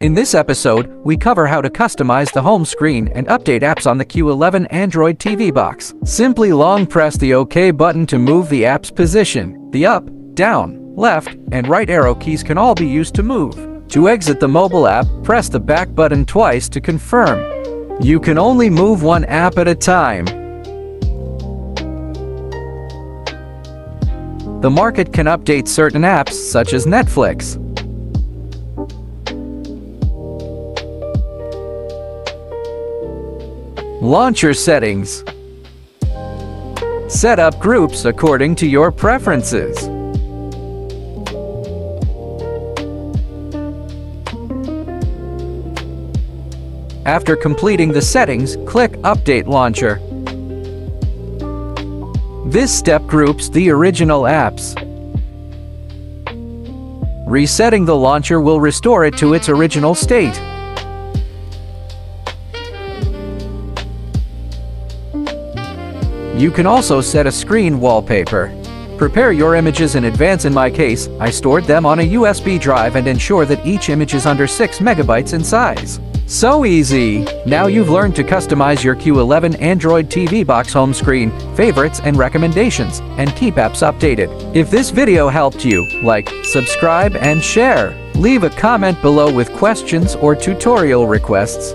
In this episode, we cover how to customize the home screen and update apps on the Q11 Android TV box. Simply long press the OK button to move the app's position. The up, down, left, and right arrow keys can all be used to move. To exit the mobile app, press the back button twice to confirm. You can only move one app at a time. The market can update certain apps such as Netflix. Launcher settings. Set up groups according to your preferences. After completing the settings, click Update Launcher. This step groups the original apps. Resetting the launcher will restore it to its original state. You can also set a screen wallpaper. Prepare your images in advance. In my case, I stored them on a USB drive and ensure that each image is under 6 megabytes in size. So easy! Now you've learned to customize your Q11 Android TV box home screen, favorites and recommendations, and keep apps updated. If this video helped you, like, subscribe, and share. Leave a comment below with questions or tutorial requests.